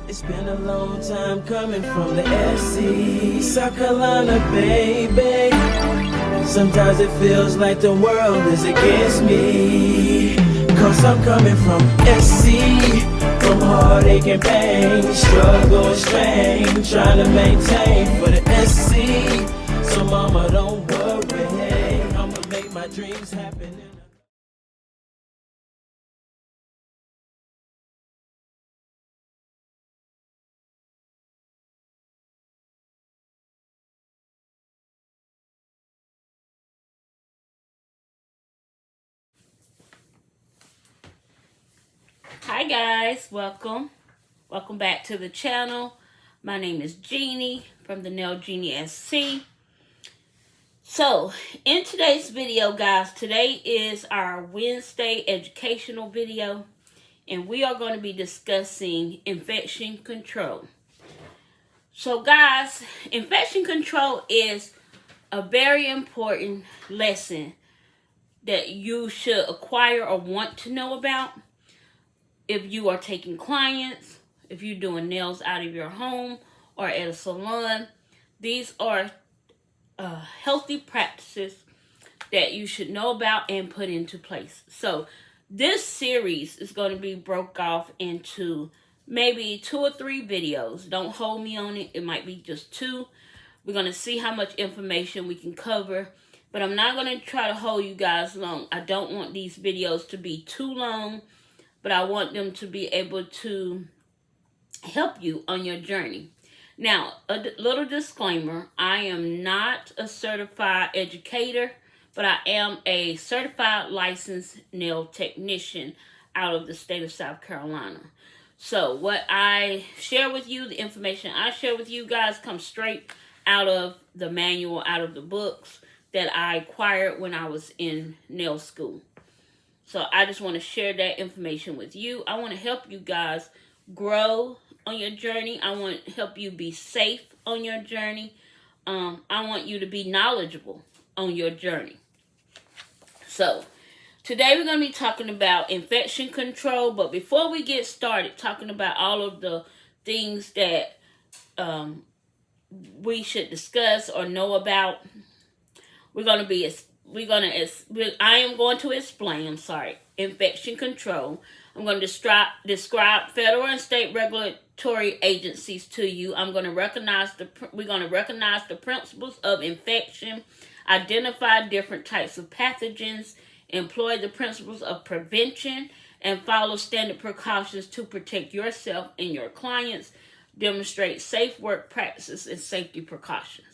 It's been a long time coming from the SC, South Carolina, baby. Sometimes it feels like the world is against me, 'cause I'm coming from SC, from heartache and pain, struggle and strain, trying to maintain for the SC. So mama, don't worry, I'ma make my dreams happen. Hi guys, welcome back to the channel. My name is Jeannie from the Nail Genie SC. So in today's video, guys, today is our Wednesday educational video, and we are going to be discussing infection control. So guys, infection control is a very important lesson that you should acquire or want to know about. If you are taking clients, if you're doing nails out of your home or at a salon, these are healthy practices that you should know about and put into place. So this series is going to be broke off into maybe 2 or 3 videos. Don't hold me on it. It might be just 2. We're going to see how much information we can cover. But I'm not going to try to hold you guys long. I don't want these videos to be too long, but I want them to be able to help you on your journey. Now, a little disclaimer, I am not a certified educator, but I am a certified licensed nail technician out of the state of South Carolina. So what I share with you, the information I share with you guys, comes straight out of the manual, out of the books that I acquired when I was in nail school. So I just want to share that information with you. I want to help you guys grow on your journey. I want to help you be safe on your journey. I want you to be knowledgeable on your journey. So today we're going to be talking about infection control. But before we get started talking about all of the things that we should discuss or know about, I am going to explain, infection control. I'm going to describe federal and state regulatory agencies to you. We're going to recognize the principles of infection, identify different types of pathogens, employ the principles of prevention, and follow standard precautions to protect yourself and your clients, demonstrate safe work practices and safety precautions.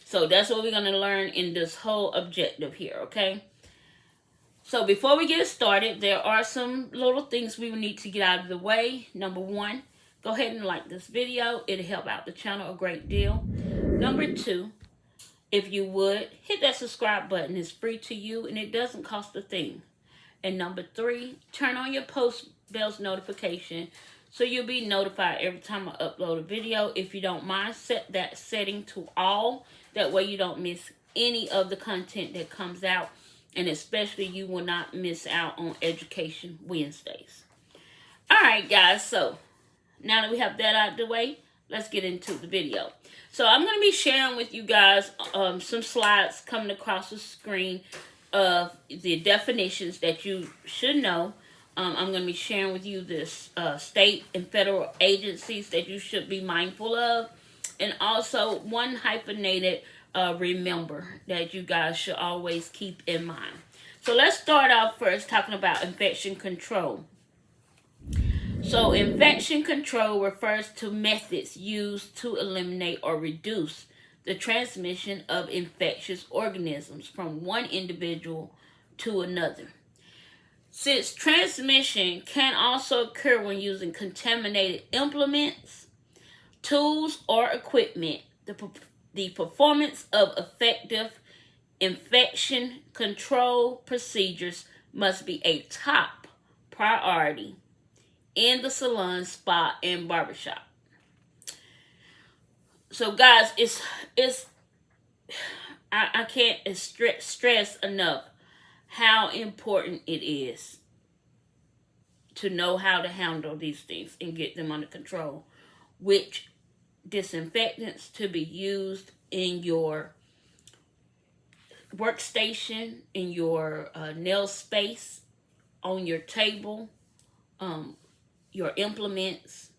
So that's what we're going to learn in this whole objective here, okay? So before we get started, there are some little things we need to get out of the way. Number 1, go ahead and like this video. It'll help out the channel a great deal. Number 2, if you would, hit that subscribe button. It's free to you and it doesn't cost a thing. And number 3, turn on your post bells notification so you'll be notified every time I upload a video. If you don't mind, set that setting to all. That way you don't miss any of the content that comes out. And especially you will not miss out on Education Wednesdays. Alright guys, so now that we have that out of the way, let's get into the video. So I'm going to be sharing with you guys some slides coming across the screen of the definitions that you should know. I'm going to be sharing with you this state and federal agencies that you should be mindful of. And also one hyphenated remember that you guys should always keep in mind. So let's start off first talking about infection control. So infection control refers to methods used to eliminate or reduce the transmission of infectious organisms from one individual to another. Since transmission can also occur when using contaminated implements, tools, or equipment, the performance of effective infection control procedures must be a top priority in the salon, spa, and barbershop. So guys, I can't stress enough how important it is to know how to handle these things and get them under control. Which disinfectants to be used in your workstation, in your nail space, on your table, your implements,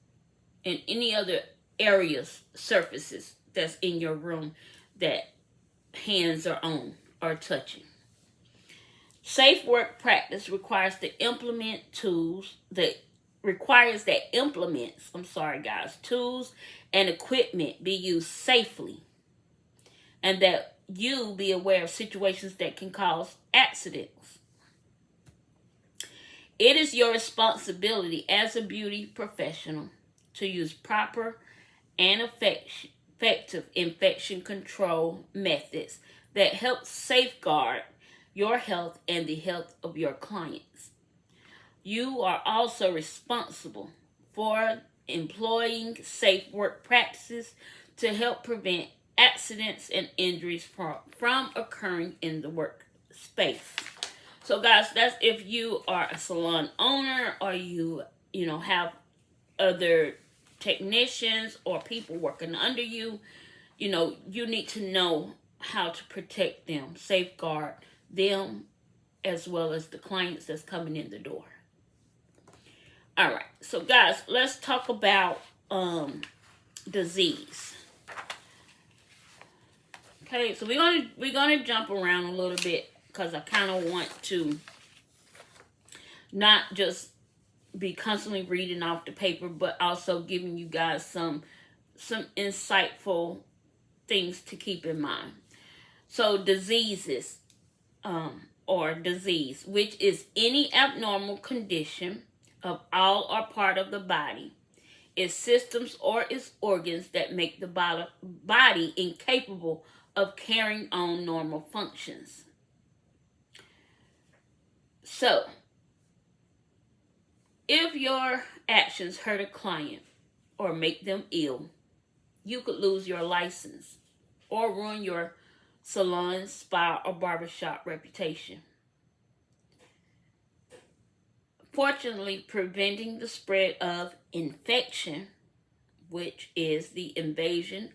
and any other areas, surfaces that's in your room that hands are on or touching. Safe work practice requires that tools and equipment be used safely, and that you be aware of situations that can cause accidents. It is your responsibility as a beauty professional to use proper and effective infection control methods that help safeguard your health and the health of your clients. You are also responsible for employing safe work practices to help prevent accidents and injuries from occurring in the workspace. So guys, that's if you are a salon owner, or you have other technicians or people working under you, you need to know how to protect them, safeguard them, as well as the clients that's coming in the door. All right, so guys, let's talk about disease. Okay, so we're gonna jump around a little bit because I kind of want to not just be constantly reading off the paper, but also giving you guys some insightful things to keep in mind. So diseases, or disease, which is any abnormal condition of all or part of the body, its systems or its organs that make the body incapable of carrying on normal functions. So, if your actions hurt a client or make them ill, you could lose your license or ruin your salon, spa, or barbershop reputation. Fortunately, preventing the spread of infection, which is the invasion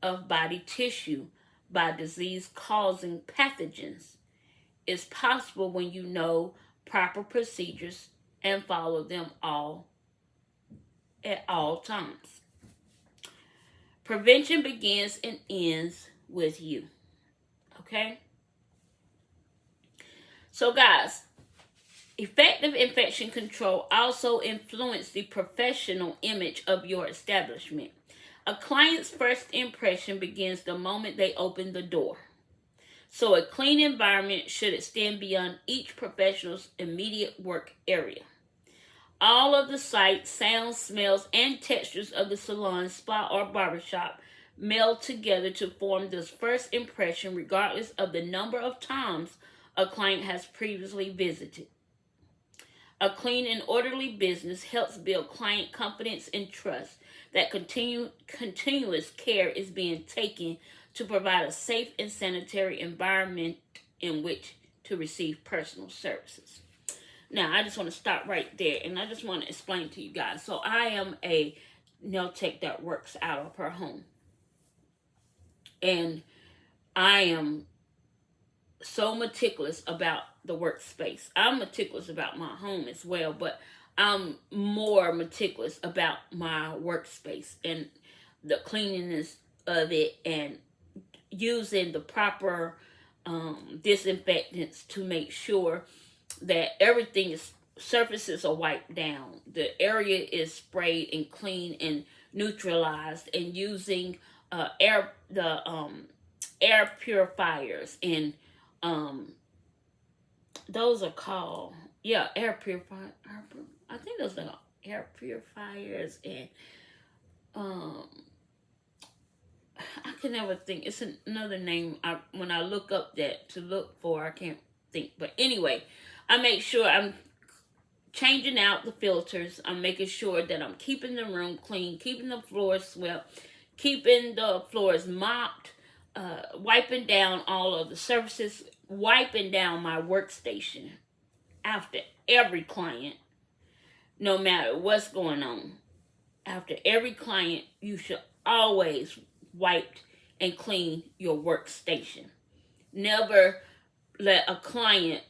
of body tissue by disease-causing pathogens, is possible when you know proper procedures and follow them at all times. Prevention begins and ends with you. Okay? So guys, effective infection control also influences the professional image of your establishment. A client's first impression begins the moment they open the door. So a clean environment should extend beyond each professional's immediate work area. All of the sights, sounds, smells, and textures of the salon, spa, or barbershop meld together to form this first impression, regardless of the number of times a client has previously visited. A clean and orderly business helps build client confidence and trust that continuous care is being taken to provide a safe and sanitary environment in which to receive personal services. Now, I just want to stop right there, and I just want to explain to you guys. So I am a nail tech that works out of her home. And I am so meticulous about the workspace. I'm meticulous about my home as well, but I'm more meticulous about my workspace and the cleanliness of it, and using the proper disinfectants to make sure that surfaces are wiped down, the area is sprayed and cleaned and neutralized, and using air purifiers, and those are called air purifiers. I think those are air purifiers, and I can never think. It's another name. When I look up that to look for, I can't think. But anyway, I make sure I'm changing out the filters. I'm making sure that I'm keeping the room clean, keeping the floors swept, keeping the floors mopped, wiping down all of the surfaces, wiping down my workstation after every client, no matter what's going on. After every client, you should always wipe and clean your workstation. Never let a client,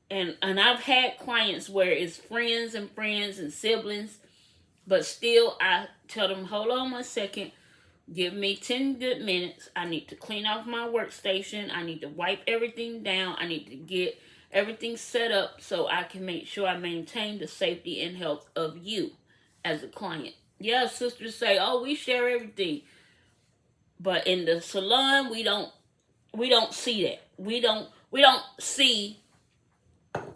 and I've had clients where it's friends and siblings, but still I tell them, hold on 1 second, give me 10 good minutes. I need to clean off my workstation. I need to wipe everything down. I need to get everything set up so I can make sure I maintain the safety and health of you as a client. Yeah, sisters say, oh, we share everything. But in the salon, we don't see that. We don't see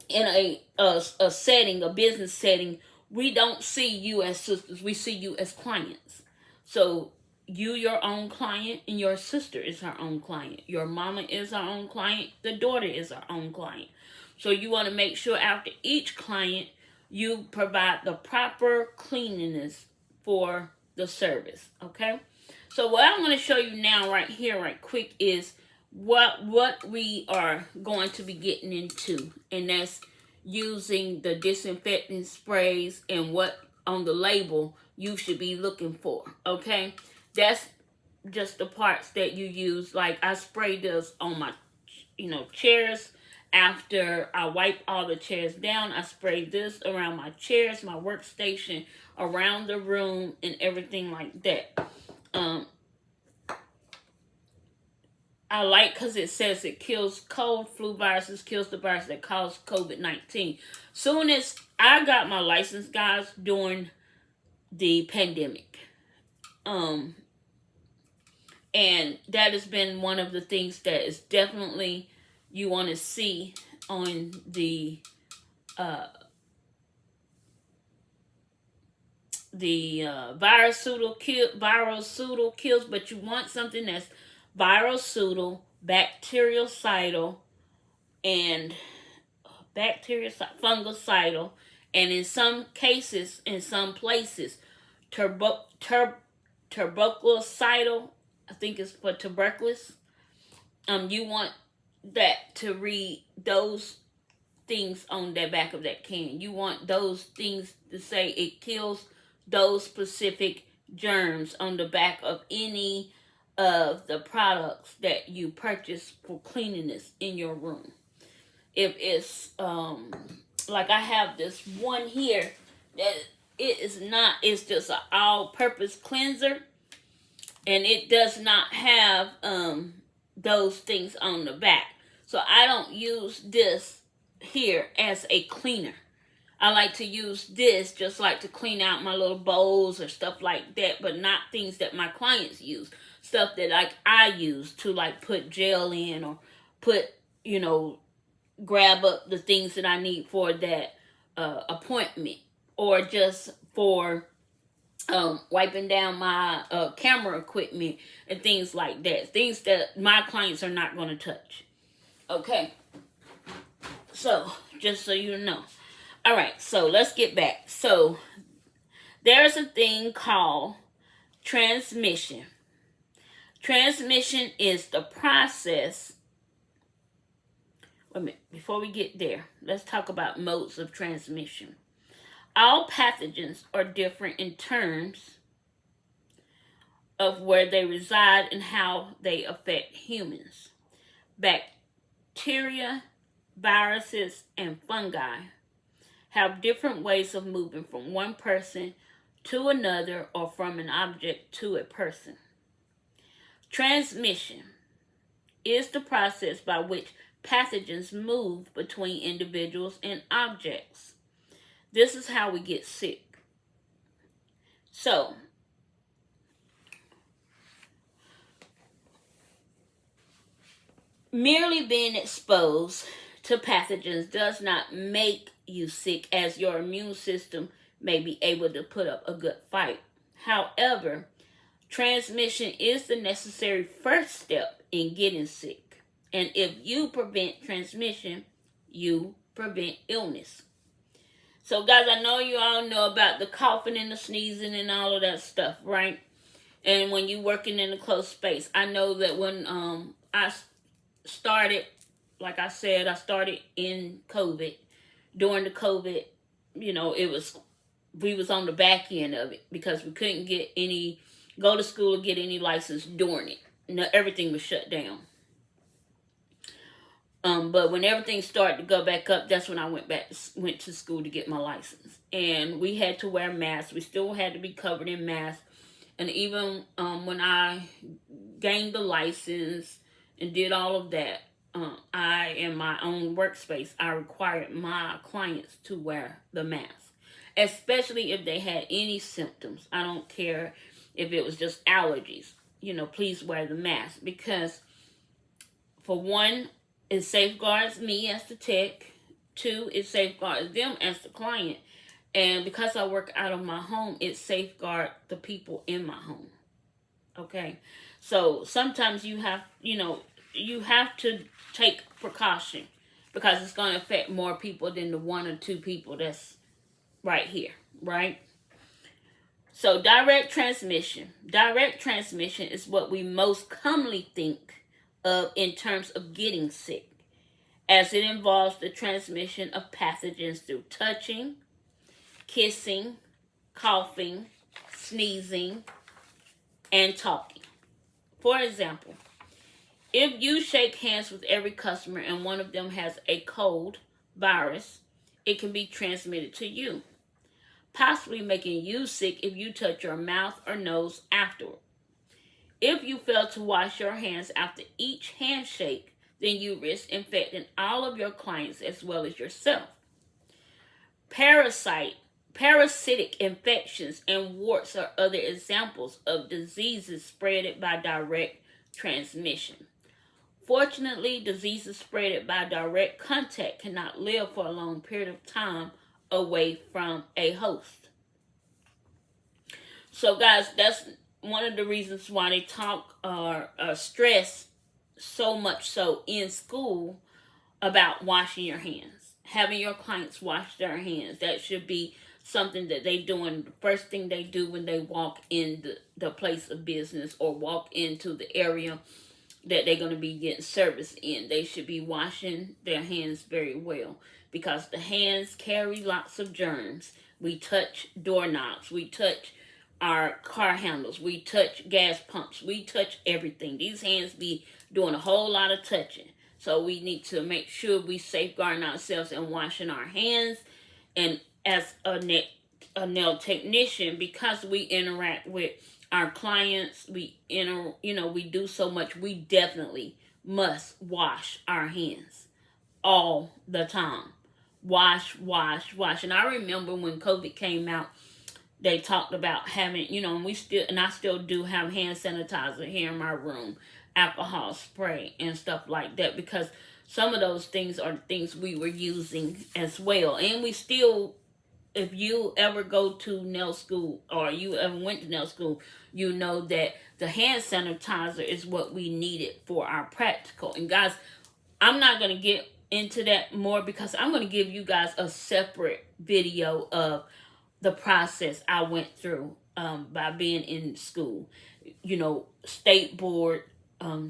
in a setting, a business setting, we don't see you as sisters. We see you as clients. So you your own client, and your sister is her own client. Your mama is her own client. The daughter is her own client. So you want to make sure after each client, you provide the proper cleanliness for the service. Okay? So what I'm going to show you now right here, right quick, is what we are going to be getting into, and that's using the disinfectant sprays and what on the label you should be looking for. Okay, that's just the parts that you use. Like I spray this on my chairs. After I wipe all the chairs down, I spray this around my chairs, my workstation, around the room, and everything like that. I like because it says it kills cold, flu viruses, kills the virus that cause COVID-19. Soon as I got my license, guys, during the pandemic. And that has been one of the things that is definitely you want to see on the virucidal kills, but you want something that's virucidal, bactericidal, and fungicidal, and in some cases, in some places, tuberculocidal. I think it's for tuberculosis. You want that to read those things on the back of that can. You want those things to say it kills those specific germs on the back of any of the products that you purchase for cleanliness in your room. If it's like I have this one here that it's just an all-purpose cleanser, and it does not have those things on the back. So I don't use this here as a cleaner. I like to use this just like to clean out my little bowls or stuff like that, but not things that my clients use. Stuff that like I use to like put gel in, or put, grab up the things that I need for that appointment, or just for wiping down my camera equipment and things like that. Things that my clients are not going to touch. Okay. So, just so you know. All right, so let's get back. So, there's a thing called transmission. Transmission is the process. Wait a minute, before we get there, let's talk about modes of transmission. All pathogens are different in terms of where they reside and how they affect humans. Bacteria, viruses, and fungi have different ways of moving from one person to another, or from an object to a person. Transmission is the process by which pathogens move between individuals and objects. This is how we get sick. So, merely being exposed to pathogens does not make you sick, as your immune system may be able to put up a good fight. However, transmission is the necessary first step in getting sick. And if you prevent transmission, you prevent illness. So guys, I know you all know about the coughing and the sneezing and all of that stuff, right? And when you're working in a closed space, I know that when I started, like I said, I started in COVID. During the COVID, it was we was on the back end of it because we couldn't go to school or get any license during it. No, everything was shut down. But when everything started to go back up, that's when I went to school to get my license. And we had to wear masks. We still had to be covered in masks. And even when I gained the license and did all of that, in my own workspace, I required my clients to wear the mask, especially if they had any symptoms. I don't care if it was just allergies. Please wear the mask, because for one, it safeguards me as the tech. Two, it safeguards them as the client. And because I work out of my home, it safeguards the people in my home. Okay? So sometimes you have to take precaution, because it's going to affect more people than the one or two people that's right here, right? So direct transmission. Direct transmission is what we most commonly think of in terms of getting sick, as it involves the transmission of pathogens through touching, kissing, coughing, sneezing, and talking. For example, if you shake hands with every customer and one of them has a cold virus, it can be transmitted to you, possibly making you sick if you touch your mouth or nose afterward. If you fail to wash your hands after each handshake, then you risk infecting all of your clients as well as yourself. Parasitic infections and warts are other examples of diseases spread by direct transmission. Fortunately, diseases spread by direct contact cannot live for a long period of time away from a host. So guys, that's one of the reasons why they talk or stress so much so in school about washing your hands, having your clients wash their hands. That should be something that they doing, the first thing they do when they walk in the place of business or walk into the area that they're going to be getting service in. They should be washing their hands very well, because the hands carry lots of germs. We touch doorknobs, we touch our car handles, we touch gas pumps, we touch everything. These hands be doing a whole lot of touching. So we need to make sure we safeguard ourselves and washing our hands. And as a nail technician, because we interact with our clients, we do so much, we definitely must wash our hands all the time. Wash. And I remember when COVID came out, they talked about having, and I still do have hand sanitizer here in my room, alcohol spray and stuff like that, because some of those things are the things we were using as well. And we still, if you ever go to nail school or you ever went to nail school, you know that the hand sanitizer is what we needed for our practical. And guys, I'm not going to get into that more, because I'm going to give you guys a separate video of the process I went through by being in school. State board,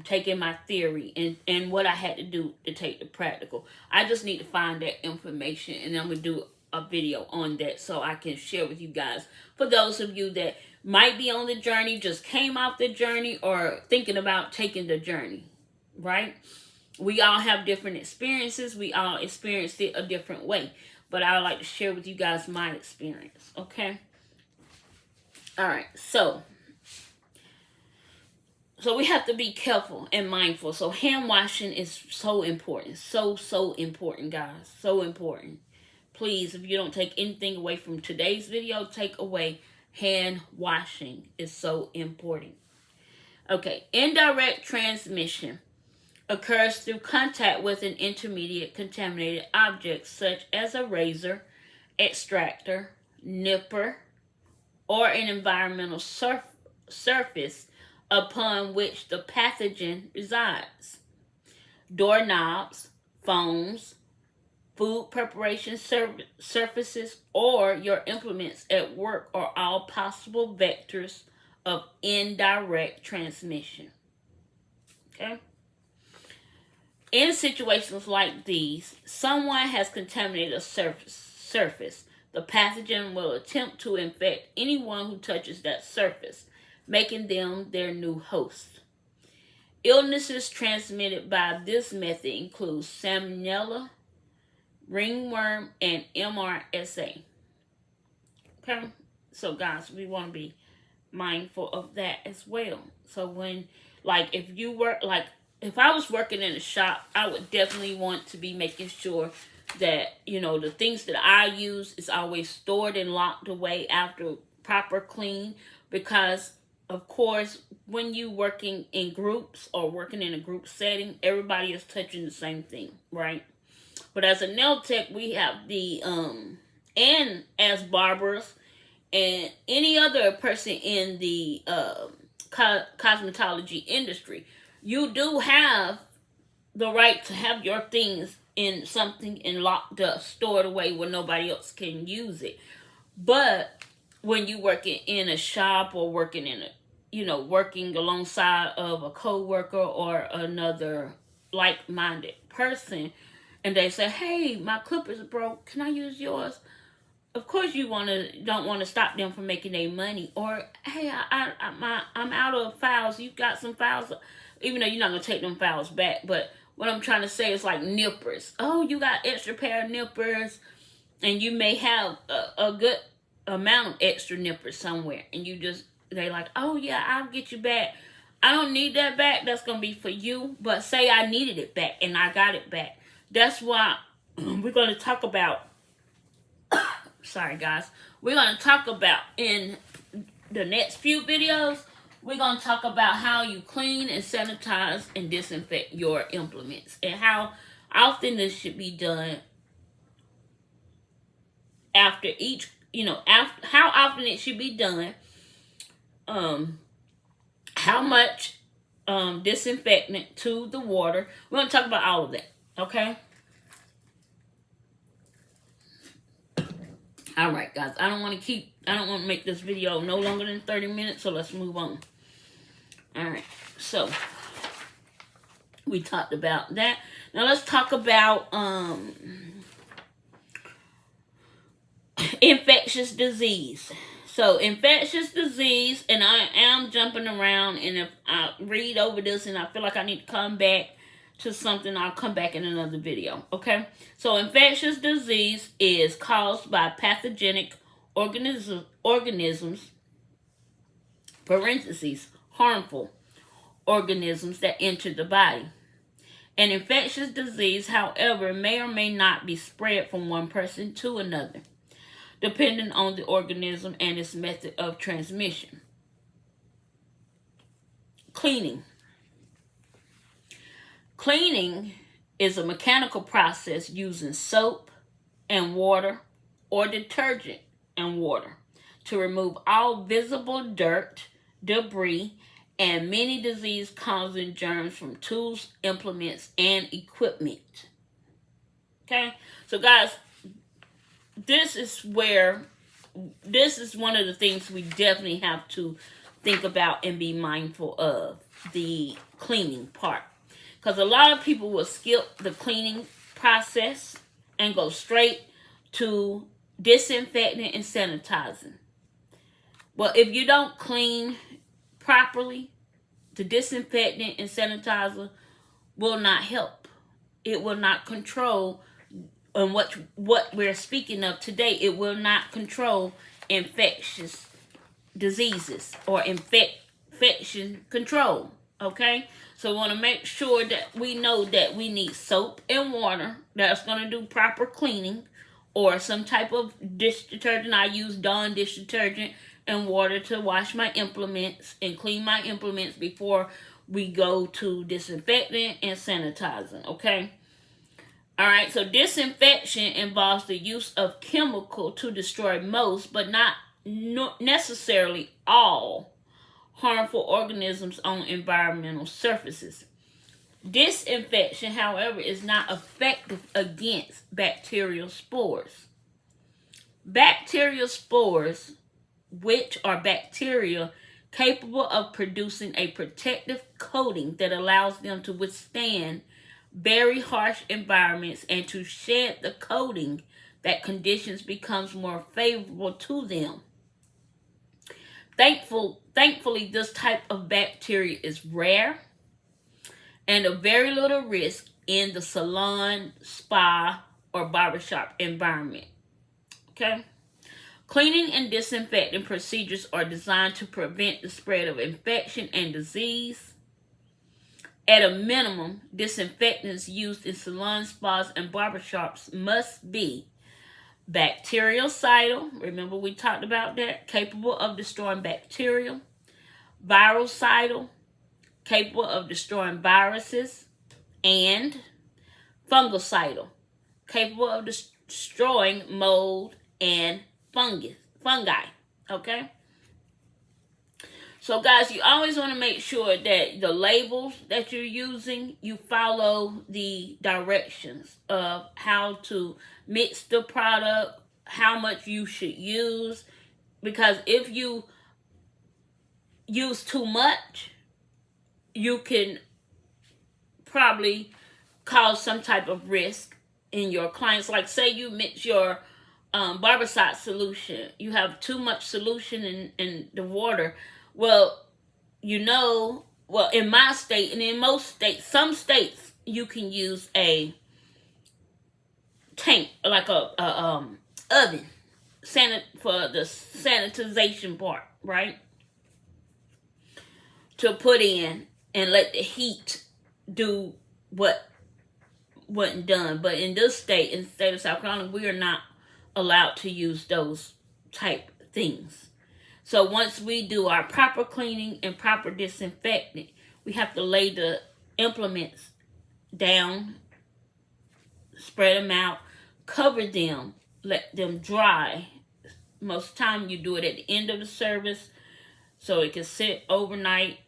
taking my theory, and what I had to do to take the practical. I just need to find that information, and I'm going to do a video on that so I can share with you guys. For those of you that might be on the journey, just came off the journey, or thinking about taking the journey, right? We all have different experiences. We all experienced it a different way. But I would like to share with you guys my experience, okay? All right, so we have to be careful and mindful. So hand washing is so important. So important, guys. So important. Please, if you don't take anything away from today's video, take away hand washing is so important. Okay, indirect transmission occurs through contact with an intermediate contaminated object, such as a razor, extractor, nipper, or an environmental surface upon which the pathogen resides. Doorknobs, phones, food preparation surfaces, or your implements at work are all possible vectors of indirect transmission. Okay? In situations like these, someone has contaminated a surface. The pathogen will attempt to infect anyone who touches that surface, making them their new host. Illnesses transmitted by this method include salmonella, ringworm, and MRSA. Okay? So guys, we want to be mindful of that as well. So when, like, if I was working in a shop, I would definitely want to be making sure that, the things that I use is always stored and locked away after proper clean, because of course when you working in groups or working in a group setting, everybody is touching the same thing, right? But as a nail tech, we have and as barbers and any other person in the cosmetology industry, you do have the right to have your things in something and locked up, stored away where nobody else can use it. But when you working in a shop or working in working alongside of a co-worker or another like-minded person, and they say, "Hey, my clippers broke. Can I use yours?" Of course, you don't want to stop them from making their money. Or, "Hey, I'm out of files. You got some files?" Even though you're not gonna take them files back, but what I'm trying to say is like nippers. Oh, you got extra pair of nippers, and you may have a good amount of extra nippers somewhere, and they like, "Oh yeah, I'll get you back. I don't need that back. That's gonna be for you." But say I needed it back and I got it back. That's why we're gonna talk about. Sorry guys, we're gonna talk about in the next few videos. We're going to talk about how you clean and sanitize and disinfect your implements, and how often this should be done after each, how often it should be done, how much disinfectant to the water. We're going to talk about all of that, okay? All right, guys. I don't want to make this video no longer than 30 minutes, so let's move on. All right, so we talked about that. Now let's talk about infectious disease. So infectious disease, and I am jumping around, and if I read over this and I feel like I need to come back to something, I'll come back in another video, okay? So infectious disease is caused by pathogenic organisms, parentheses, harmful organisms that enter the body. An infectious disease, however, may or may not be spread from one person to another, depending on the organism and its method of transmission. Cleaning. Cleaning is a mechanical process using soap and water or detergent and water to remove all visible dirt, debris, and many disease-causing germs from tools, implements, and equipment. Okay? So guys, this is one of the things we definitely have to think about and be mindful of, the cleaning part. Because a lot of people will skip the cleaning process and go straight to disinfecting and sanitizing. Well, if you don't clean properly, the disinfectant and sanitizer will not help. It will not control, and what we're speaking of today, it will not control infectious diseases or infection control. Okay? So we want to make sure that we know that we need soap and water that's going to do proper cleaning, or some type of dish detergent. I use Dawn dish detergent and water to wash my implements and clean my implements before we go to disinfecting and sanitizing, okay? All right, so disinfection involves the use of chemical to destroy most, but not necessarily all, harmful organisms on environmental surfaces. Disinfection, however, is not effective against bacterial spores. Bacterial spores, which are bacteria capable of producing a protective coating that allows them to withstand very harsh environments and to shed the coating that conditions becomes more favorable to them. Thankfully, this type of bacteria is rare and of very little risk in the salon, spa, or barbershop environment. Okay? Cleaning and disinfecting procedures are designed to prevent the spread of infection and disease. At a minimum, disinfectants used in salons, spas, and barbershops must be bactericidal. Remember we talked about that. Capable of destroying bacteria. Virucidal. Capable of destroying viruses. And fungicidal. Capable of destroying mold and fungi. Okay? So guys, you always want to make sure that the labels that you're using, you follow the directions of how to mix the product, how much you should use. Because if you use too much, you can probably cause some type of risk in your clients. Like say you mix your barbicide solution, you have too much solution in the water. Well, in my state and in most states, some states, you can use a tank, like a oven, for the sanitization part, right? To put in and let the heat do what wasn't done. But in this state, in the state of South Carolina, we are not allowed to use those type things. So once we do our proper cleaning and proper disinfecting, we have to lay the implements down, spread them out, cover them, let them dry. Most of the time you do it at the end of the service so it can sit overnight,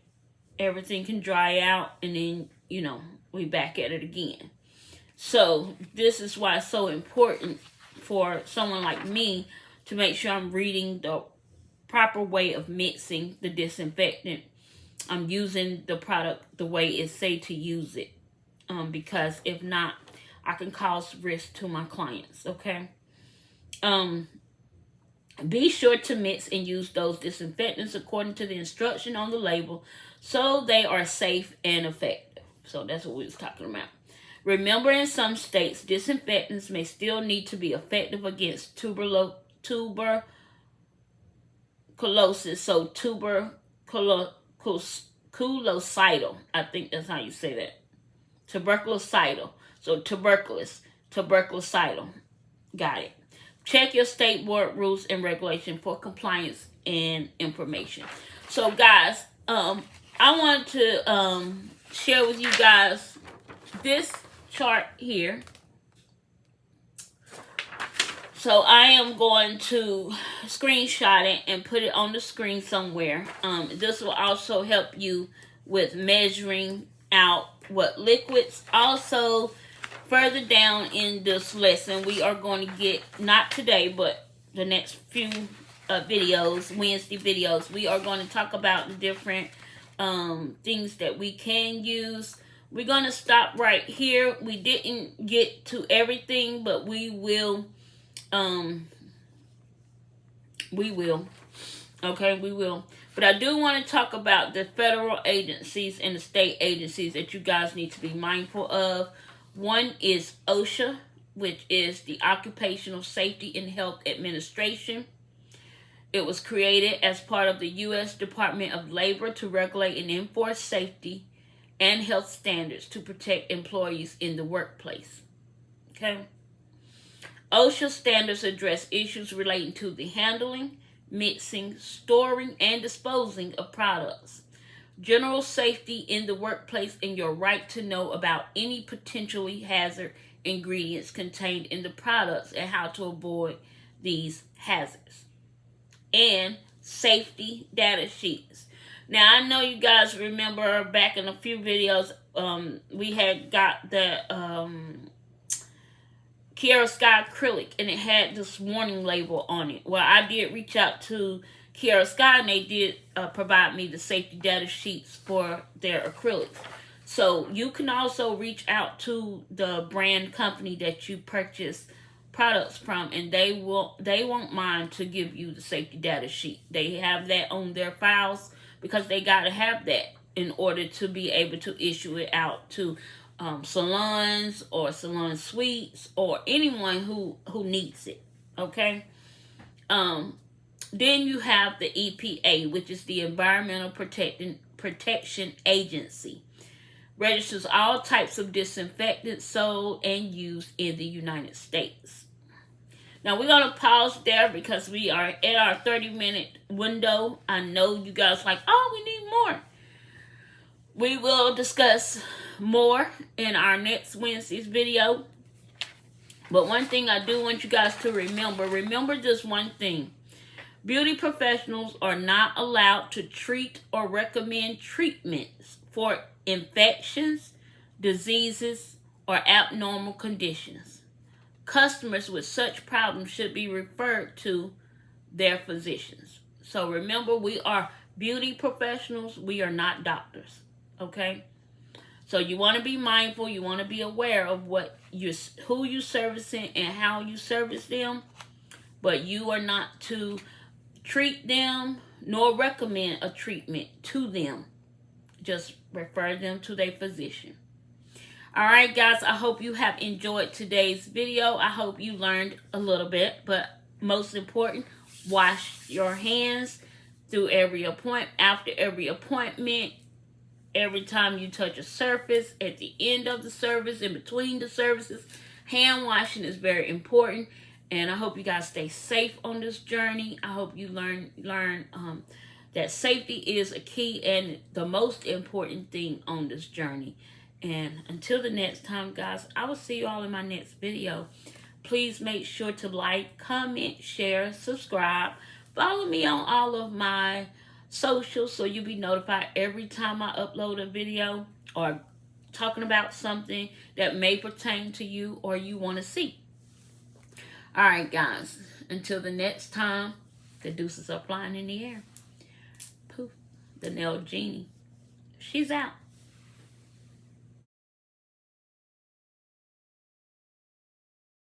everything can dry out, and then, we back at it again. So this is why it's so important for someone like me to make sure I'm reading the proper way of mixing the disinfectant. I'm using the product the way it say to use it, because if not, I can cause risk to my clients. Okay. Be sure to mix and use those disinfectants according to the instruction on the label, so they are safe and effective. So that's what we was talking about. Remember, in some states, disinfectants may still need to be effective against tuberculosis. So tuberculocidal. I think that's how you say that. Tuberculocidal. So tuberculocidal. Got it. Check your state board rules and regulation for compliance and information. So guys, I want to share with you guys this chart here. So I am going to screenshot it and put it on the screen somewhere. This will also help you with measuring out what liquids. Also, further down in this lesson, we are going to get, not today, but the next few videos, Wednesday videos, we are going to talk about the different things that we can use. We're going to stop right here. We didn't get to everything, but we will. Okay, we will. But I do want to talk about the federal agencies and the state agencies that you guys need to be mindful of. One is OSHA, which is the Occupational Safety and Health Administration. It was created as part of the U.S. Department of Labor to regulate and enforce safety and health standards to protect employees in the workplace. Okay? OSHA standards address issues relating to the handling, mixing, storing, and disposing of products, general safety in the workplace, and your right to know about any potentially hazard ingredients contained in the products and how to avoid these hazards. And safety data sheets. Now, I know you guys remember back in a few videos, we had got the Kiara Sky acrylic, and it had this warning label on it. Well, I did reach out to Kiara Sky, and they did provide me the safety data sheets for their acrylics. So you can also reach out to the brand company that you purchase products from, and they won't mind to give you the safety data sheet. They have that on their files because they got to have that in order to be able to issue it out to salons or salon suites or anyone who needs it. Okay. Then you have the EPA, which is the Environmental Protection Agency. Registers all types of disinfectants sold and used in the United States. Now we're going to pause there because we are at our 30-minute window. I know you guys like, oh, we need more. We will discuss more in our next Wednesday's video. But one thing I do want you guys to remember just one thing. Beauty professionals are not allowed to treat or recommend treatments for infections, diseases, or abnormal conditions. Customers with such problems should be referred to their physicians. So remember, we are beauty professionals. We are not doctors. Okay? So you want to be mindful. You want to be aware of who you servicing and how you service them. But you are not to treat them nor recommend a treatment to them. Just refer them to their physician. Alright guys, I hope you have enjoyed today's video. I hope you learned a little bit, but most important, wash your hands after every appointment, every time you touch a surface, at the end of the service, in between the services. Hand washing is very important. And I hope you guys stay safe on this journey. I hope you learn that safety is a key and the most important thing on this journey. And until the next time, guys, I will see you all in my next video. Please make sure to like, comment, share, subscribe. Follow me on all of my socials so you'll be notified every time I upload a video or talking about something that may pertain to you or you want to see. Alright guys, until the next time, the deuces are flying in the air. Poof, the nail genie. She's out.